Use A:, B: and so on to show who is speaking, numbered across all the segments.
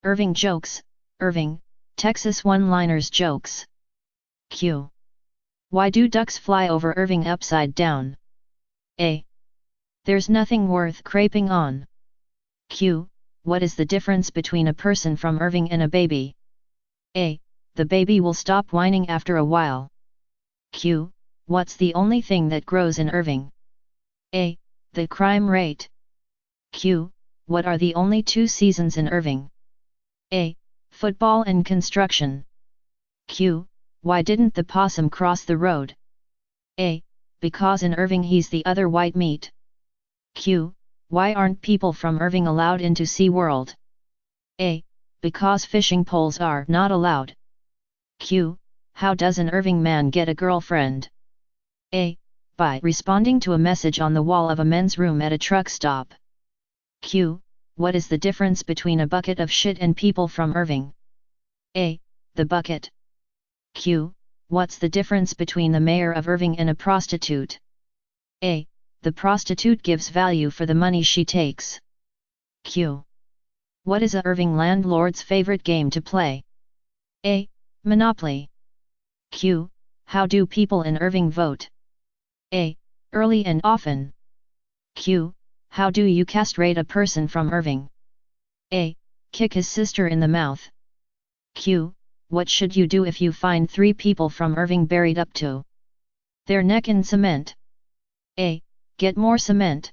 A: Irving jokes, Irving, Texas one-liners jokes. Q. Why do ducks fly over Irving upside down? A. There's nothing worth craping on. Q. What is the difference between a person from Irving and a baby? A. The baby will stop whining after a while. Q. What's the only thing that grows in Irving? A. The crime rate. Q. What are the only 2 seasons in Irving? A. Football and construction. Q. Why didn't the possum cross the road? A. Because in Irving he's the other white meat. Q. Why aren't people from Irving allowed into SeaWorld? A. Because fishing poles are not allowed. Q. How does an Irving man get a girlfriend? A. By responding to a message on the wall of a men's room at a truck stop. Q. What is the difference between a bucket of shit and people from Irving? A. The bucket. Q. What's the difference between the mayor of Irving and a prostitute? A. The prostitute gives value for the money she takes. Q. What is a Irving landlord's favorite game to play? A. Monopoly. Q. How do people in Irving vote? A. Early and often. Q. How do you castrate a person from Irving? A. Kick his sister in the mouth. Q. What should you do if you find 3 people from Irving buried up to their neck in cement? A. Get more cement.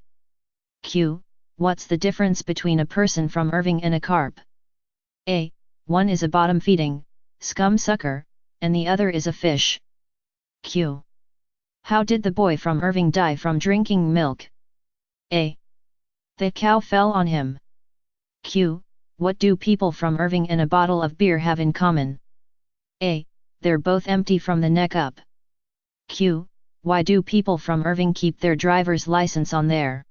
A: Q. What's the difference between a person from Irving and a carp? A. One is a bottom-feeding scum sucker, and the other is a fish. Q. How did the boy from Irving die from drinking milk? A. The cow fell on him. Q. What do people from Irving and a bottle of beer have in common? A. They're both empty from the neck up. Q. Why do people from Irving keep their driver's license on their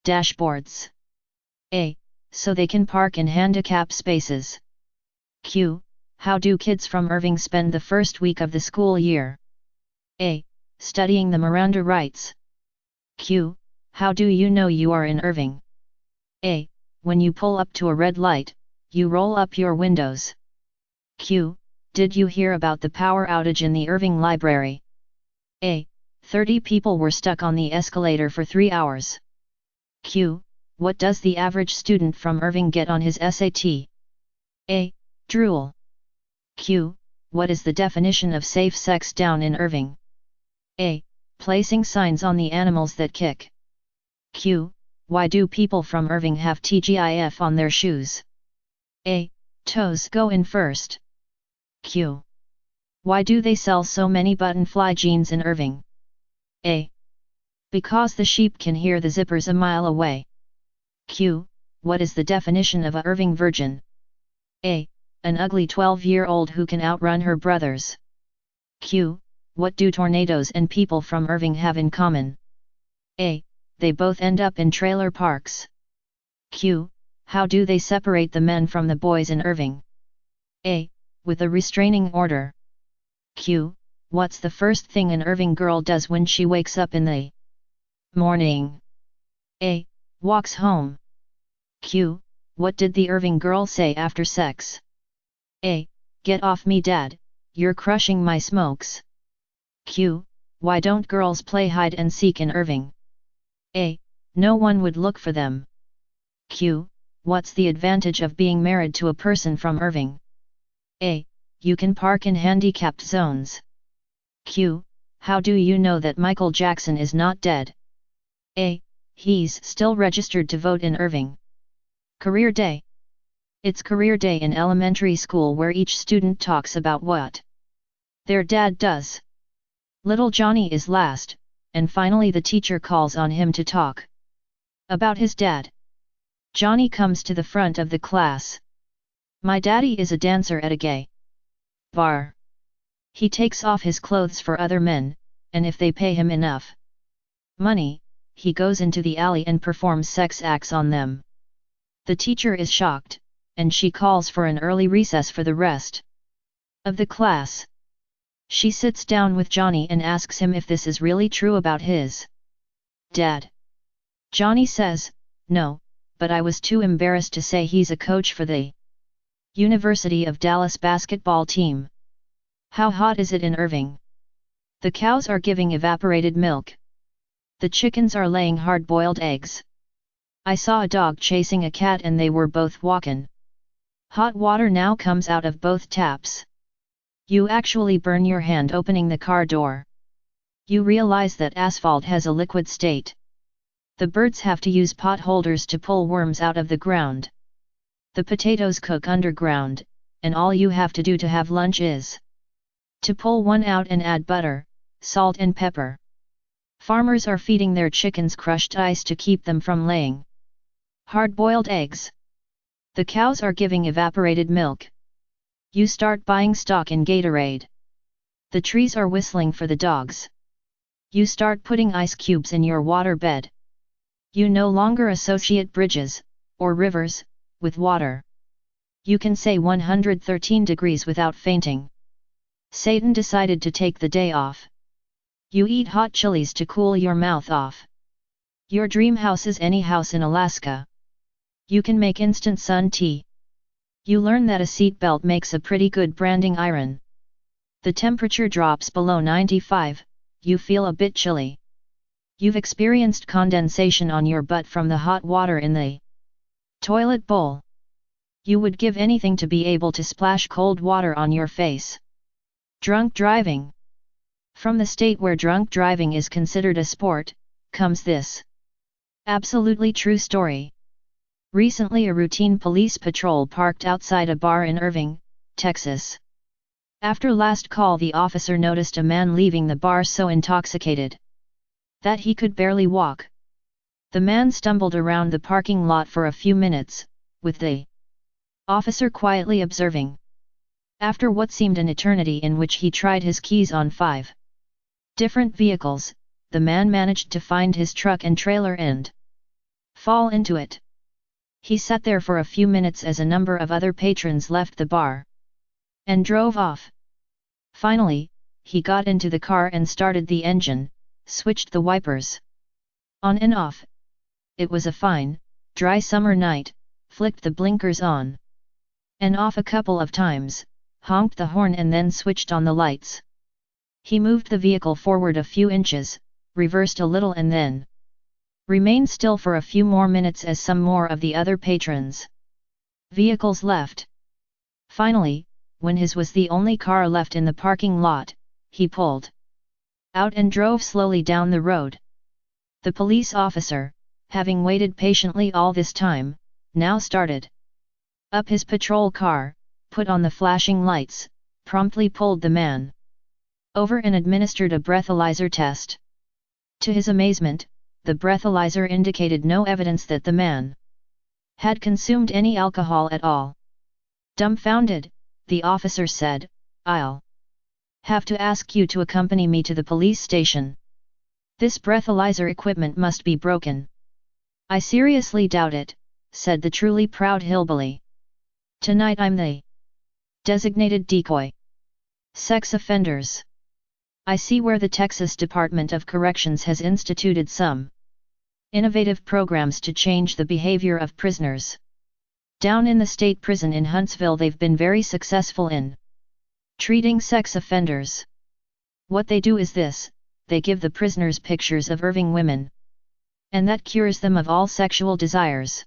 A: dashboards? A. So they can park in handicap spaces. Q. How do kids from Irving spend the first week of the school year? A. Studying the Miranda rights. Q. How do you know you are in Irving? A. When you pull up to a red light, you roll up your windows. Q. Did you hear about the power outage in the Irving Library? A. 30 people were stuck on the escalator for 3 hours. Q. What does the average student from Irving get on his SAT? A. Drool. Q. What is the definition of safe sex down in Irving? A. Placing signs on the animals that kick. Q. Why do people from Irving have TGIF on their shoes? A. Toes go in first. Q. Why do they sell so many button-fly jeans in Irving? A. Because the sheep can hear the zippers a mile away. Q. What is the definition of a Irving virgin? A. An ugly 12-year-old who can outrun her brothers. Q. What do tornadoes and people from Irving have in common? A. They both end up in trailer parks. Q. How do they separate the men from the boys in Irving? A. With a restraining order. Q. What's the first thing an Irving girl does when she wakes up in the morning? A. Walks home. Q. What did the Irving girl say after sex? A. Get off me, Dad, you're crushing my smokes. Q. Why don't girls play hide and seek in Irving? A. No one would look for them. Q. What's the advantage of being married to a person from Irving? A. You can park in handicapped zones. Q. How do you know that Michael Jackson is not dead? A. He's still registered to vote in Irving. Career Day. It's Career Day in elementary school where each student talks about what their dad does. Little Johnny is last, and finally the teacher calls on him to talk about his dad. Johnny comes to the front of the class. My daddy is a dancer at a gay bar. He takes off his clothes for other men, and if they pay him enough money, he goes into the alley and performs sex acts on them. The teacher is shocked, and she calls for an early recess for the rest of the class. She sits down with Johnny and asks him if this is really true about his dad. Johnny says, no, but I was too embarrassed to say he's a coach for the University of Dallas basketball team. How hot is it in Irving? The cows are giving evaporated milk. The chickens are laying hard-boiled eggs. I saw a dog chasing a cat and they were both walkin'. Hot water now comes out of both taps. You actually burn your hand opening the car door. You realize that asphalt has a liquid state. The birds have to use pot holders to pull worms out of the ground. The potatoes cook underground, and all you have to do to have lunch is to pull one out and add butter, salt and pepper. Farmers are feeding their chickens crushed ice to keep them from laying hard-boiled eggs. The cows are giving evaporated milk. You start buying stock in Gatorade. The trees are whistling for the dogs. You start putting ice cubes in your water bed. You no longer associate bridges, or rivers, with water. You can say 113 degrees without fainting. Satan decided to take the day off. You eat hot chilies to cool your mouth off. Your dream house is any house in Alaska. You can make instant sun tea. You learn that a seat belt makes a pretty good branding iron. The temperature drops below 95, you feel a bit chilly. You've experienced condensation on your butt from the hot water in the toilet bowl. You would give anything to be able to splash cold water on your face. Drunk driving. From the state where drunk driving is considered a sport, comes this absolutely true story. Recently a routine police patrol parked outside a bar in Irving, Texas. After last call the officer noticed a man leaving the bar so intoxicated that he could barely walk. The man stumbled around the parking lot for a few minutes, with the officer quietly observing. After what seemed an eternity in which he tried his keys on 5 different vehicles, the man managed to find his truck and trailer and fall into it. He sat there for a few minutes as a number of other patrons left the bar and drove off. Finally, he got into the car and started the engine, switched the wipers on and off. It was a fine, dry summer night, flicked the blinkers on and off a couple of times, honked the horn and then switched on the lights. He moved the vehicle forward a few inches, reversed a little and then remained still for a few more minutes as some more of the other patrons' vehicles left. Finally, when his was the only car left in the parking lot, he pulled out and drove slowly down the road. The police officer, having waited patiently all this time, now started up his patrol car, put on the flashing lights, promptly pulled the man over and administered a breathalyzer test. To his amazement, the breathalyzer indicated no evidence that the man had consumed any alcohol at all. Dumbfounded, the officer said, "I'll have to ask you to accompany me to the police station. This breathalyzer equipment must be broken." "I seriously doubt it," said the truly proud hillbilly. "Tonight I'm the designated decoy. Sex offenders. I see where the Texas Department of Corrections has instituted some innovative programs to change the behavior of prisoners. Down in the state prison in Huntsville they've been very successful in treating sex offenders. What they do is this, they give the prisoners pictures of Irving women. And that cures them of all sexual desires."